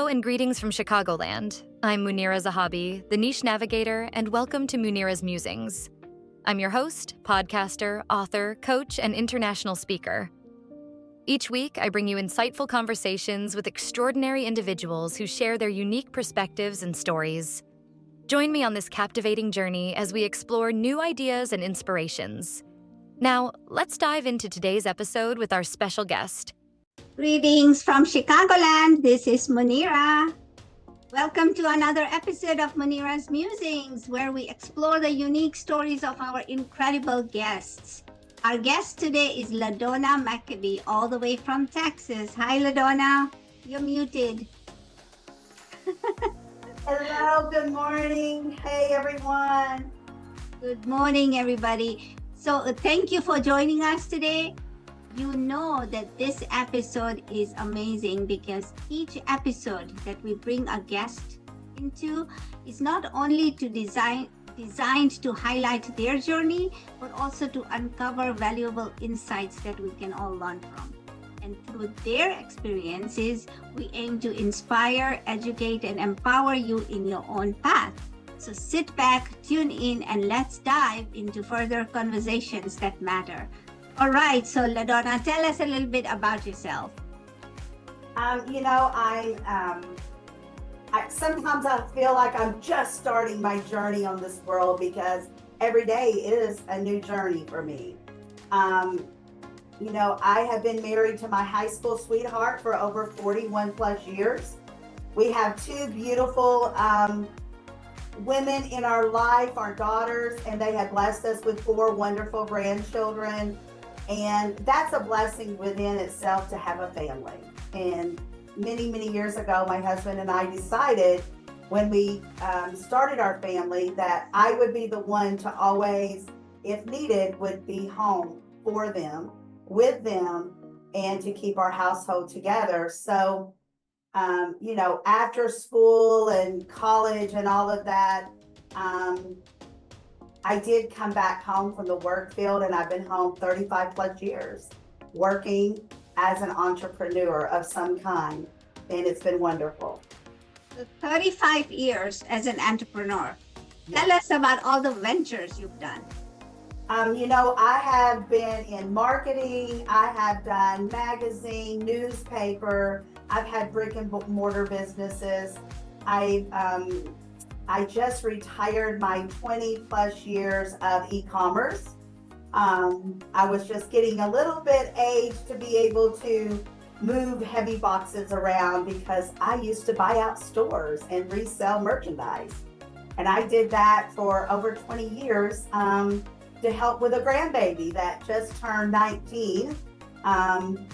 and greetings from Chicagoland. I'm Munira Zahabi, the Niche Navigator, and welcome to Munira's Musings. I'm your host, podcaster, author, coach, and international speaker. Each week, I bring you insightful conversations with extraordinary individuals who share their unique perspectives and stories. Join me on this captivating journey as we explore new ideas and inspirations. Now, let's dive into today's episode with our special guest. Greetings from Chicagoland. This is Munira. Welcome to another episode of Munira's Musings, where we explore the unique stories of our incredible guests. Our guest today is LaDonna MacAbee, all the way from Texas. Hi, LaDonna. You're muted. Hello, good morning. Hey, everyone. Good morning, everybody. So thank you for joining us today. You know that this episode is amazing because each episode that we bring a guest into is not only designed to highlight their journey, but also to uncover valuable insights that we can all learn from. And through their experiences, we aim to inspire, educate, and empower you in your own path. So sit back, tune in, and let's dive into further conversations that matter. All right, so LaDonna, tell us a little bit about yourself. Sometimes I feel like I'm just starting my journey on this world because every day is a new journey for me. I have been married to my high school sweetheart for over 41 plus years. We have two beautiful women in our life, our daughters, and they have blessed us with 4 wonderful grandchildren. And that's a blessing within itself to have a family. And many, many years ago, my husband and I decided when we started our family that I would be the one to always, if needed, would be home for them, with them, and to keep our household together. So, after school and college and all of that, I did come back home from the work field, and I've been home 35 plus years working as an entrepreneur of some kind, and it's been wonderful. 35 years as an entrepreneur. Tell us about all the ventures you've done. I have been in marketing. I have done magazine, newspaper. I've had brick and mortar businesses. I just retired my 20 plus years of e-commerce. I was just getting a little bit aged to be able to move heavy boxes around because I used to buy out stores and resell merchandise. And I did that for over 20 years to help with a grandbaby that just turned 19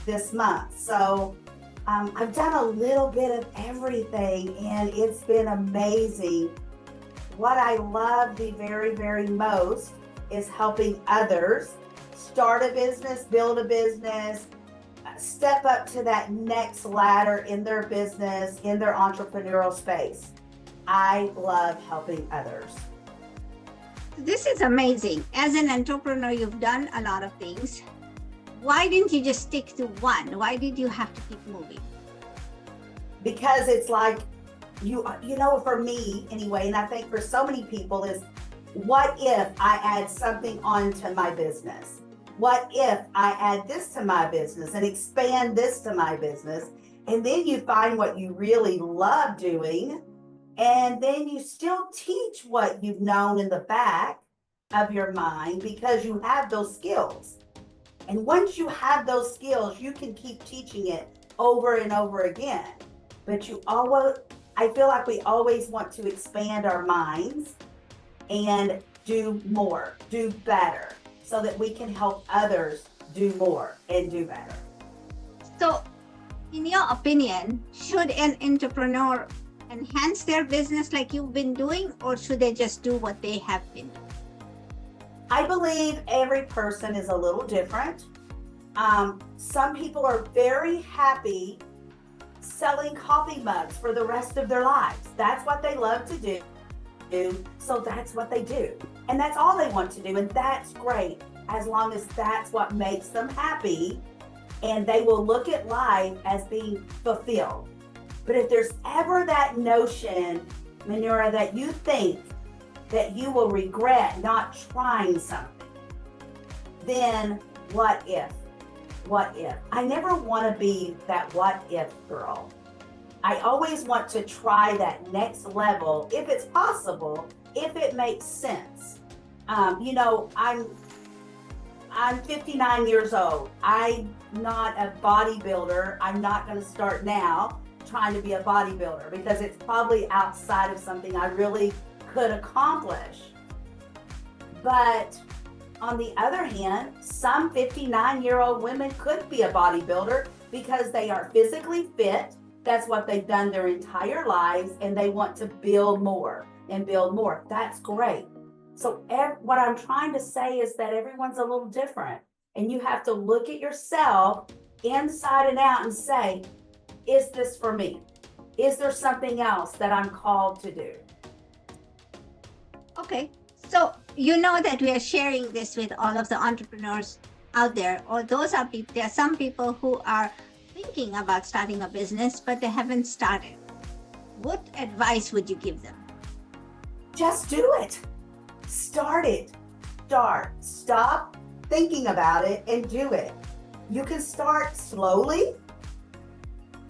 this month. So I've done a little bit of everything, and it's been amazing. What I love the very, very most is helping others start a business, build a business, step up to that next ladder in their business, in their entrepreneurial space. I love helping others. This is amazing. As an entrepreneur, you've done a lot of things. Why didn't you just stick to one? Why did you have to keep moving? Because it's like, for me anyway, and I think for so many people, is what if I add something onto my business? What if I add this to my business and expand this to my business? And then you find what you really love doing, and then you still teach what you've known in the back of your mind because you have those skills. And once you have those skills, you can keep teaching it over and over again. But I feel like we always want to expand our minds and do more, do better, so that we can help others do more and do better. So, in your opinion, should an entrepreneur enhance their business like you've been doing, or should they just do what they have been doing? I believe every person is a little different. Some people are very happy selling coffee mugs for the rest of their lives. That's what they love to do. So that's what they do. And that's all they want to do. And that's great, as long as that's what makes them happy. And they will look at life as being fulfilled. But if there's ever that notion, Munira, that you think that you will regret not trying something, then what if? What if? I never want to be that what if girl. I always want to try that next level if it's possible, if it makes sense. I'm 59 years old. I'm not a bodybuilder. I'm not going to start now trying to be a bodybuilder because it's probably outside of something I really could accomplish. But on the other hand, some 59-year-old women could be a bodybuilder because they are physically fit. That's what they've done their entire lives, and they want to build more and build more. That's great. So what I'm trying to say is that everyone's a little different, and you have to look at yourself inside and out and say, is this for me? Is there something else that I'm called to do? Okay, so you know that we are sharing this with all of the entrepreneurs out there, or there are some people who are thinking about starting a business, but they haven't started. What advice would you give them? Just do it. Start it. Stop thinking about it and do it. You can start slowly.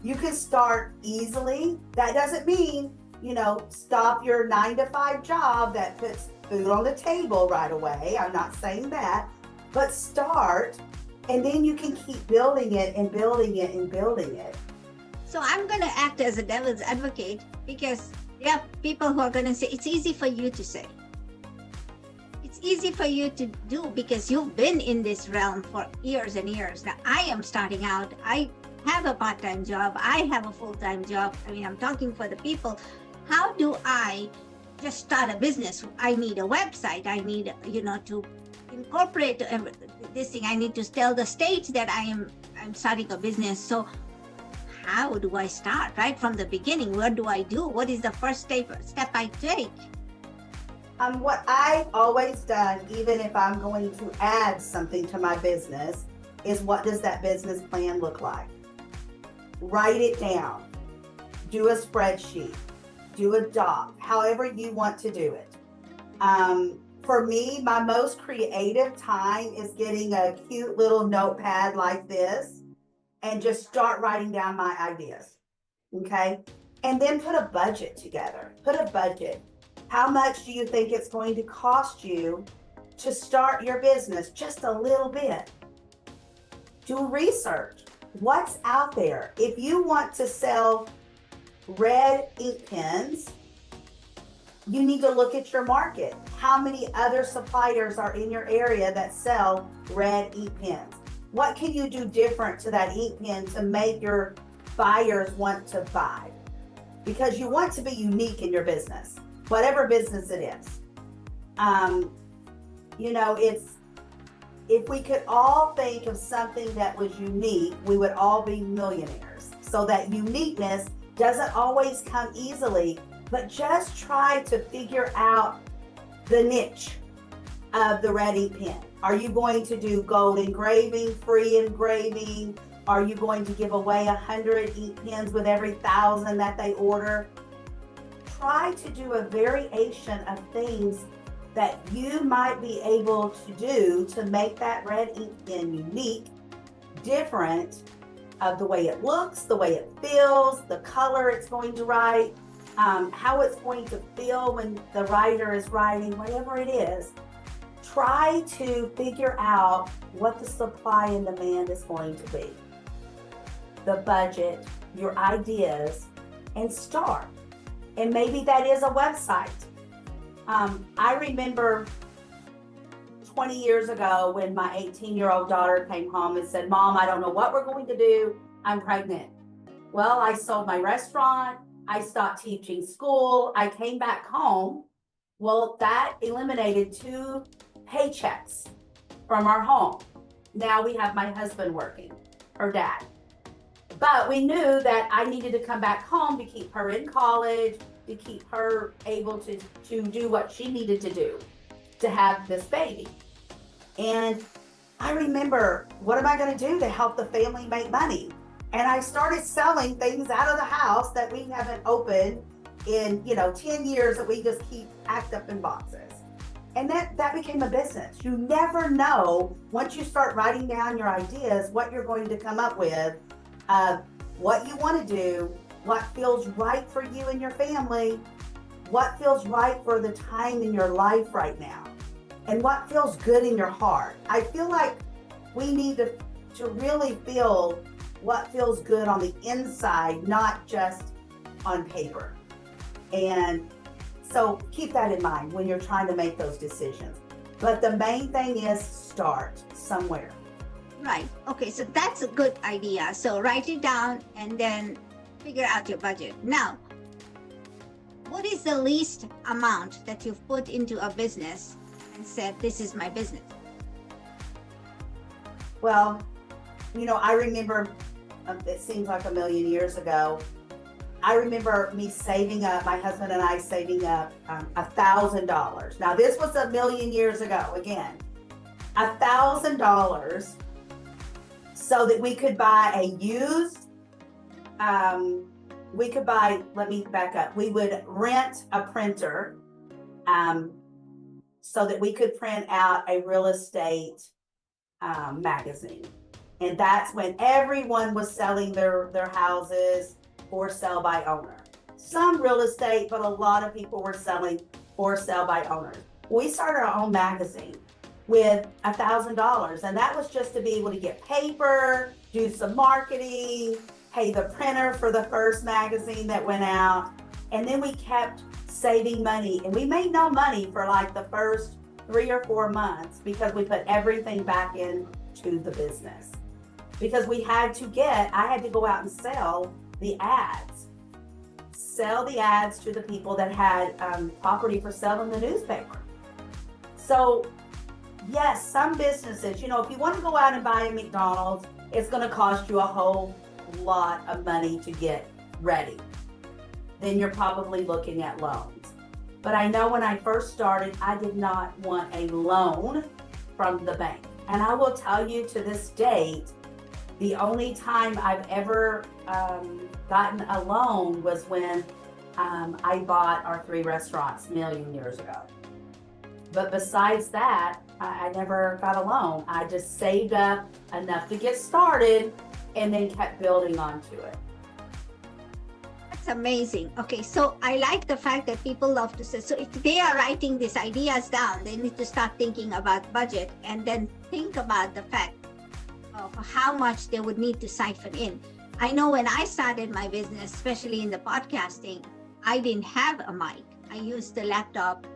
You can start easily. That doesn't mean, stop your 9-to-5 job that puts food on the table right away. I'm not saying that, but start, and then you can keep building it and building it and building it. So I'm going to act as a devil's advocate because there are people who are going to say, it's easy for you to say. It's easy for you to do because you've been in this realm for years and years. Now, I am starting out. I have a part-time job. I have a full-time job. I'm talking for the people. How do I just start a business? I need a website. I need, to incorporate this thing. I need to tell the state that I'm starting a business. So how do I start right from the beginning? What do I do? What is the first step I take? What I've always done, even if I'm going to add something to my business, is what does that business plan look like? Write it down. Do a spreadsheet. Do a doc, however you want to do it. For me, my most creative time is getting a cute little notepad like this and just start writing down my ideas, okay? And then put a budget together. Put a budget. How much do you think it's going to cost you to start your business? Just a little bit. Do research. What's out there? If you want to sell red ink pens, you need to look at your market. How many other suppliers are in your area that sell red ink pens? What can you do different to that ink pen to make your buyers want to buy? Because you want to be unique in your business, whatever business it is. If we could all think of something that was unique, we would all be millionaires. So that uniqueness doesn't always come easily, but just try to figure out the niche of the red ink pen. Are you going to do gold engraving, free engraving? Are you going to give away 100 ink pens with every 1,000 that they order? Try to do a variation of things that you might be able to do to make that red ink pen unique, different of the way it looks, the way it feels, the color it's going to write, how it's going to feel when the writer is writing, whatever it is. Try to figure out what the supply and demand is going to be, the budget, your ideas, and start. And maybe that is a website. I remember 20 years ago when my 18-year-old daughter came home and said, "Mom, I don't know what we're going to do. I'm pregnant." Well, I sold my restaurant. I stopped teaching school. I came back home. Well, that eliminated 2 paychecks from our home. Now we have my husband working, her dad. But we knew that I needed to come back home to keep her in college, to keep her able to do what she needed to do to have this baby. And I remember, what am I going to do to help the family make money? And I started selling things out of the house that we haven't opened in, 10 years that we just keep packed up in boxes. And that became a business. You never know, once you start writing down your ideas, what you're going to come up with, what you want to do, what feels right for you and your family, what feels right for the time in your life right now, and what feels good in your heart. I feel like we need to really feel what feels good on the inside, not just on paper. And so keep that in mind when you're trying to make those decisions. But the main thing is start somewhere. Right. Okay, so that's a good idea. So write it down and then figure out your budget. Now, what is the least amount that you've put into a business and said, this is my business? Well, I remember, it seems like a million years ago, I remember me saving up, my husband and I saving up $1,000. Now, this was a million years ago, again, $1,000 so that we could buy a used, let me back up. We would rent a printer so that we could print out a real estate magazine. And that's when everyone was selling their houses for sale by owner. Some real estate, but a lot of people were selling for sale by owners. We started our own magazine with $1,000, and that was just to be able to get paper, do some marketing, pay the printer for the first magazine that went out, and then we kept saving money. And we made no money for like the first 3 or 4 months because we put everything back into the business. Because I had to go out and sell the ads to the people that had property for sale in the newspaper. So yes, some businesses, if you want to go out and buy a McDonald's, it's going to cost you a whole lot of money to get ready. Then you're probably looking at loans. But I know when I first started, I did not want a loan from the bank. And I will tell you, to this date, the only time I've ever gotten a loan was when I bought our 3 restaurants a million years ago. But besides that, I never got a loan. I just saved up enough to get started and then kept building onto it. That's amazing. Okay, so I like the fact that people love to say, so if they are writing these ideas down, they need to start thinking about budget and then think about the fact of how much they would need to siphon in. I know when I started my business, especially in the podcasting, I didn't have a mic. I used the laptop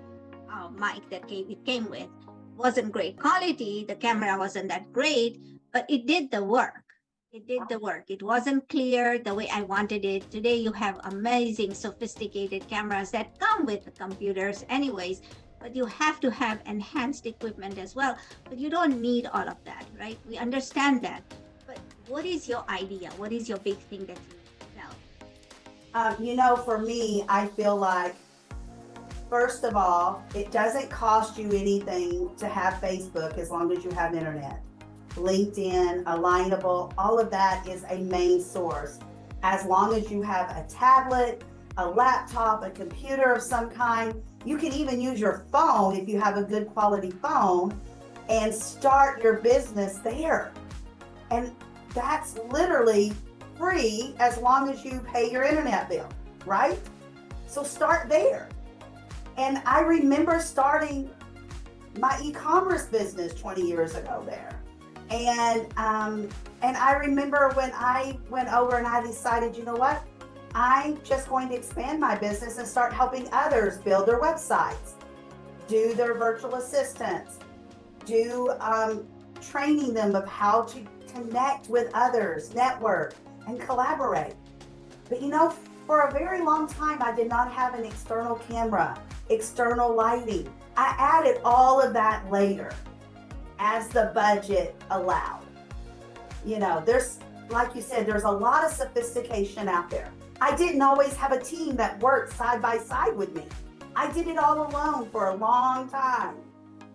mic that it came with. Wasn't great quality. The camera wasn't that great, but it did the work. It wasn't clear the way I wanted it. Today, you have amazing, sophisticated cameras that come with the computers anyways, but you have to have enhanced equipment as well. But you don't need all of that, right? We understand that. But what is your idea? What is your big thing that you sell? For me, I feel like, first of all, it doesn't cost you anything to have Facebook as long as you have internet. LinkedIn, Alignable, all of that is a main source. As long as you have a tablet, a laptop, a computer of some kind, you can even use your phone if you have a good quality phone and start your business there. And that's literally free as long as you pay your internet bill, right? So start there. And I remember starting my e-commerce business 20 years ago there. And I remember when I went over and I decided, you know what? I'm just going to expand my business and start helping others build their websites, do their virtual assistants, do training them of how to connect with others, network, and collaborate. But for a very long time, I did not have an external camera, external lighting. I added all of that later as the budget allowed. There's, like you said, there's a lot of sophistication out there. I didn't always have a team that worked side by side with me. I did it all alone for a long time.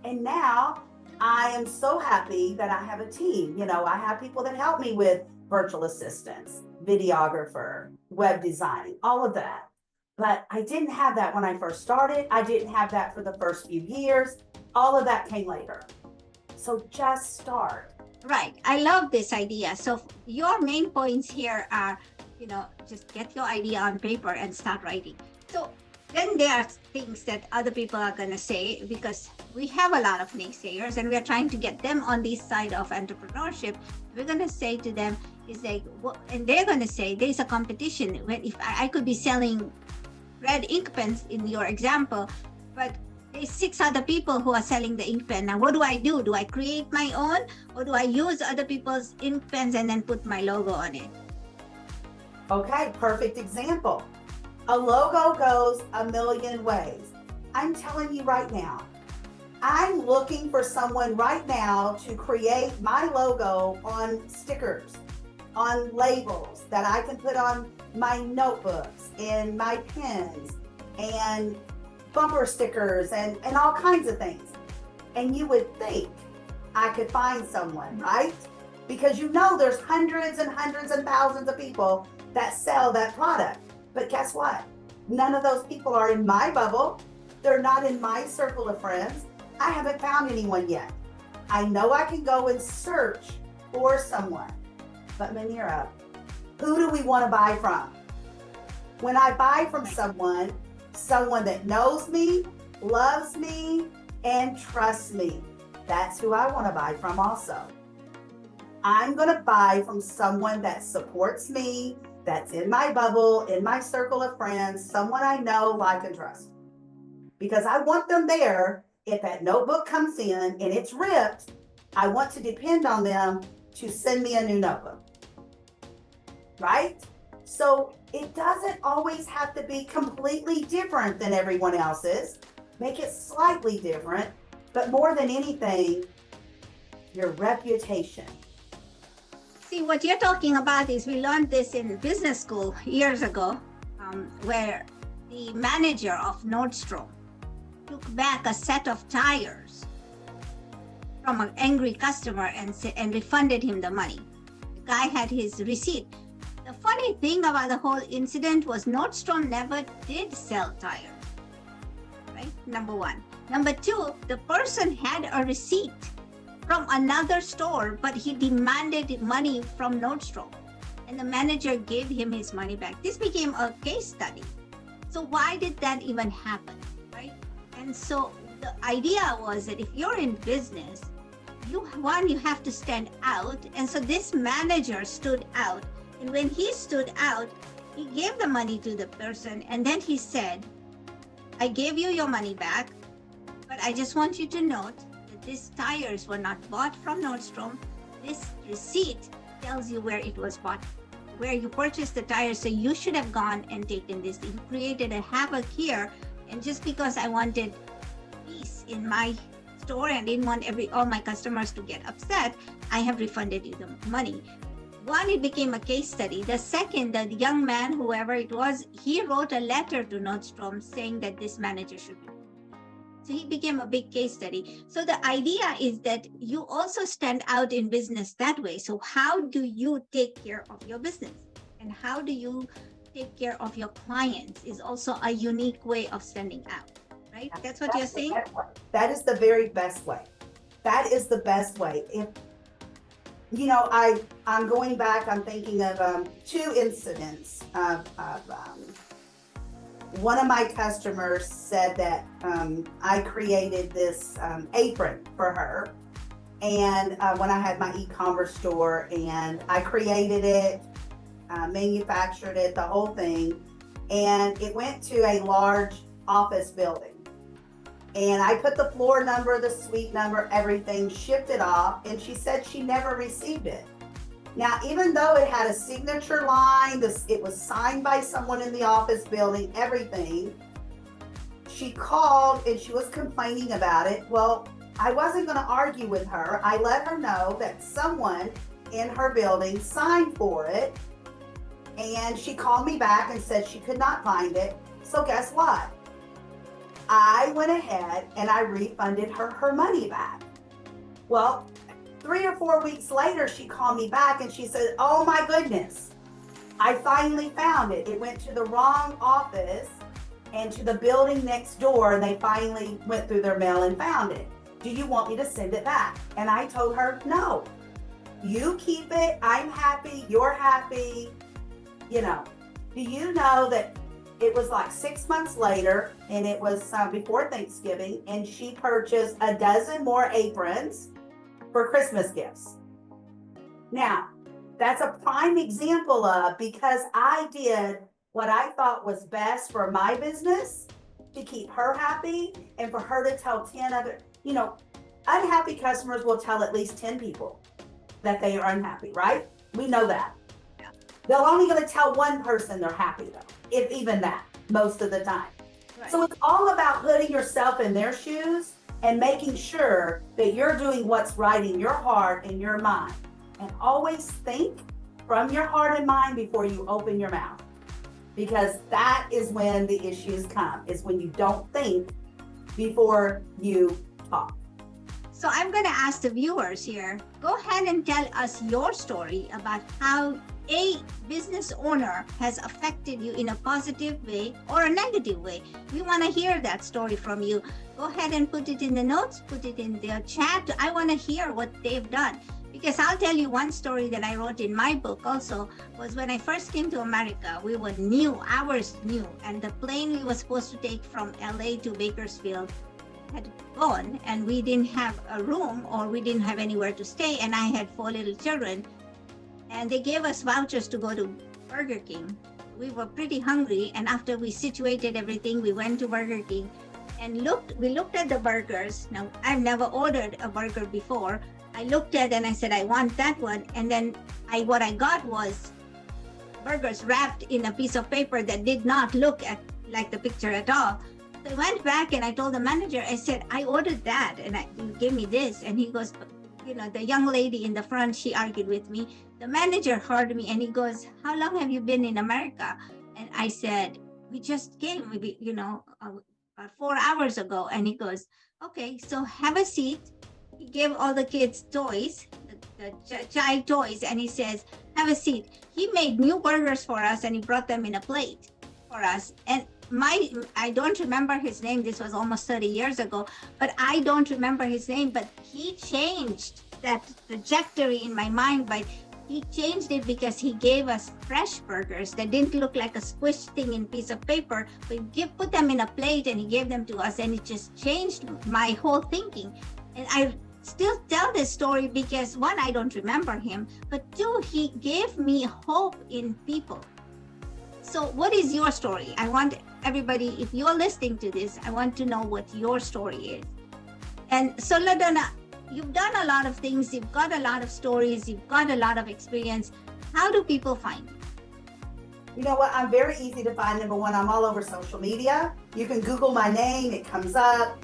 And now I am so happy that I have a team. I have people that help me with virtual assistants, videographer, web designing, all of that. But I didn't have that when I first started. I didn't have that for the first few years. All of that came later. So just start. Right. I love this idea. So your main points here are, just get your idea on paper and start writing. So then there are things that other people are going to say, because we have a lot of naysayers and we're trying to get them on this side of entrepreneurship. We're going to say to them, and they're going to say there's a competition. If I could be selling red ink pens in your example, but there's 6 other people who are selling the ink pen. Now, what do? Do I create my own, or do I use other people's ink pens and then put my logo on it? Okay, perfect example. A logo goes a million ways. I'm telling you right now, I'm looking for someone right now to create my logo on stickers, on labels that I can put on my notebooks and my pens and bumper stickers and all kinds of things. And you would think I could find someone, right? Because there's hundreds and hundreds and thousands of people that sell that product. But guess what? None of those people are in my bubble. They're not in my circle of friends. I haven't found anyone yet. I know I can go and search for someone. But Munira, who do we want to buy from? When I buy from someone that knows me, loves me, and trusts me, that's who I want to buy from also. I'm going to buy from someone that supports me, that's in my bubble, in my circle of friends, someone I know, like, and trust. Because I want them there. If that notebook comes in and it's ripped, I want to depend on them to send me a new notebook. Right? So it doesn't always have to be completely different than everyone else's. Make it slightly different, but more than anything, your reputation. See, what you're talking about is, we learned this in business school years ago, where the manager of Nordstrom took back a set of tires from an angry customer and refunded him the money. The guy had his receipt. The funny thing about the whole incident was Nordstrom never did sell tires, right? Number one. Number two, the person had a receipt from another store, but he demanded money from Nordstrom, and the manager gave him his money back. This became a case study. So why did that even happen, right? And so the idea was that if you're in business, you have to stand out. And so this manager stood out. And when he stood out, he gave the money to the person. And then he said, I gave you your money back, but I just want you to note that these tires were not bought from Nordstrom. This receipt tells you where it was bought, where you purchased the tires. So you should have gone and taken this. You created a havoc here. And just because I wanted peace in my store and didn't want all my customers to get upset, I have refunded you the money. One, it became a case study. The second, the young man, whoever it was, he wrote a letter to Nordstrom saying that this manager should be. So he became a big case study. So the idea is that you also stand out in business that way. So how do you take care of your business? And how do you take care of your clients is also a unique way of standing out, right? That's what you're saying? That is the very best way. That is the best way. If I'm going back, I'm thinking of 2 incidents of one of my customers said that I created this apron for her. And when I had my e-commerce store, and I created it, manufactured it, the whole thing. And it went to a large office building. And I put the floor number, the suite number, everything, shipped it off, and she said she never received it. Now, even though it had a signature line, it was signed by someone in the office building, everything, she called and she was complaining about it. Well, I wasn't going to argue with her. I let her know that someone in her building signed for it, and she called me back and said she could not find it. So guess what? I went ahead and I refunded her money back. Well, 3 or 4 weeks later, she called me back and she said, "Oh my goodness, I finally found it. It went to the wrong office and to the building next door, and they finally went through their mail and found it. Do you want me to send it back?" And I told her, "No, you keep it. I'm happy. You're happy." You know, do you know that it was like 6 months later, and it was before Thanksgiving, and she purchased a dozen more aprons for Christmas gifts. Now, that's a prime example of, because I did what I thought was best for my business to keep her happy and for her to tell 10 other, unhappy customers will tell at least 10 people that they are unhappy, right? We know that. Yeah. They're only going to tell one person they're happy though, if even that, most of the time. Right. So it's all about putting yourself in their shoes and making sure that you're doing what's right in your heart and your mind. And always think from your heart and mind before you open your mouth. Because that is when the issues come, is when you don't think before you talk. So I'm going to ask the viewers here, go ahead and tell us your story about how a business owner has affected you in a positive way or a negative way. We want to hear that story from you. Go ahead and put it in the notes, put it in the chat. I want to hear what they've done. Because I'll tell you one story that I wrote in my book also was when I first came to America, we were new, hours new, and the plane we were supposed to take from LA to Bakersfield had gone, and we didn't have a room or we didn't have anywhere to stay, and I had 4 little children, and they gave us vouchers to go to Burger King. We were pretty hungry, and after we situated everything, we went to Burger King and we looked at the burgers. Now, I've never ordered a burger before. I looked at it and I said, I want that one. And then what I got was burgers wrapped in a piece of paper that did not look like the picture at all. So I went back and I told the manager, I said, I ordered that and you gave me this. And he goes, the young lady in the front, she argued with me. The manager heard me and he goes, how long have you been in America? And I said, we just came, maybe, about 4 hours ago. And he goes, okay, so have a seat. He gave all the kids toys, the child toys, and he says, have a seat. He made new burgers for us and he brought them in a plate for us. And I don't remember his name. This was almost 30 years ago, but I don't remember his name, but he changed that trajectory in my mind. But he changed it because he gave us fresh burgers that didn't look like a squished thing in piece of paper. We put them in a plate and he gave them to us, and it just changed my whole thinking. And I still tell this story because 1, I don't remember him, but 2, he gave me hope in people. So what is your story? I want everybody, if you're listening to this, I want to know what your story is. And so LaDonna, you've done a lot of things, you've got a lot of stories, you've got a lot of experience. How do people find you? You know what? I'm very easy to find. Number 1, I'm all over social media. You can Google my name, it comes up.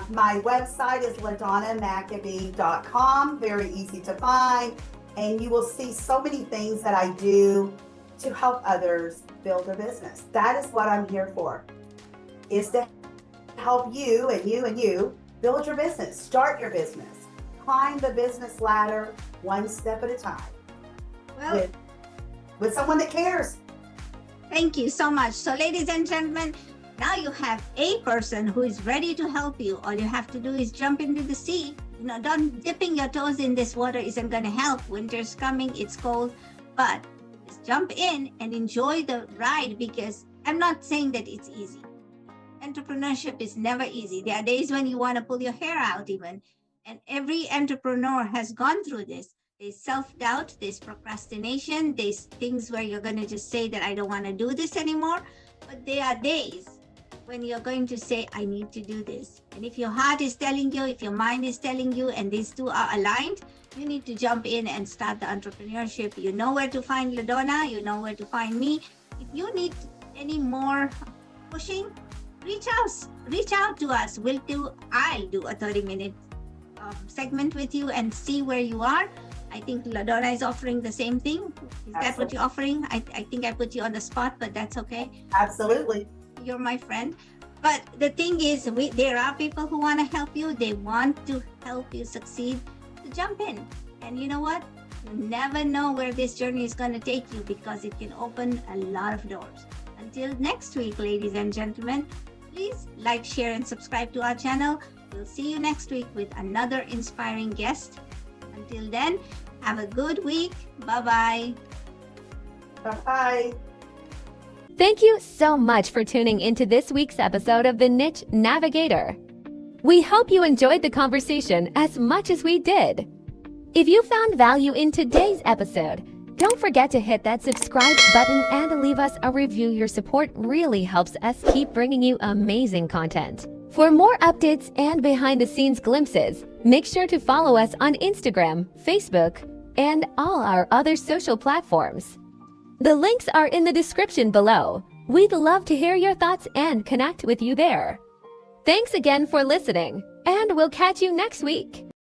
My website is LaDonnaMacAbee.com, very easy to find, and you will see so many things that I do to help others build their business. That is what I'm here for, is to help you and you and you build your business, start your business, climb the business ladder one step at a time. Well, with someone that cares. Thank you so much. So ladies and gentlemen, now you have a person who is ready to help you. All you have to do is jump into the sea. Dipping your toes in this water isn't going to help. Winter's coming, it's cold, but just jump in and enjoy the ride, because I'm not saying that it's easy. Entrepreneurship is never easy. There are days when you want to pull your hair out even. And every entrepreneur has gone through this. There's self-doubt, there's procrastination, there's things where you're going to just say that I don't want to do this anymore. But there are days when you're going to say, I need to do this. And if your heart is telling you, if your mind is telling you, and these two are aligned, you need to jump in and start the entrepreneurship. You know where to find LaDonna, you know where to find me. If you need any more pushing, reach out to us. I'll do a 30-minute segment with you and see where you are. I think LaDonna is offering the same thing. Is that what you're offering? I think I put you on the spot, but that's okay. Absolutely. You're my friend. But the thing is, there are people who want to help you. They want to help you succeed. So jump in. And you know what? You never know where this journey is going to take you, because it can open a lot of doors. Until next week, ladies and gentlemen, please like, share, and subscribe to our channel. We'll see you next week with another inspiring guest. Until then, have a good week. Bye-bye. Bye-bye. Thank you so much for tuning into this week's episode of The Niche Navigator. We hope you enjoyed the conversation as much as we did. If you found value in today's episode, don't forget to hit that subscribe button and leave us a review. Your support really helps us keep bringing you amazing content. For more updates and behind-the-scenes glimpses, make sure to follow us on Instagram, Facebook, and all our other social platforms. The links are in the description below. We'd love to hear your thoughts and connect with you there. Thanks again for listening, and we'll catch you next week.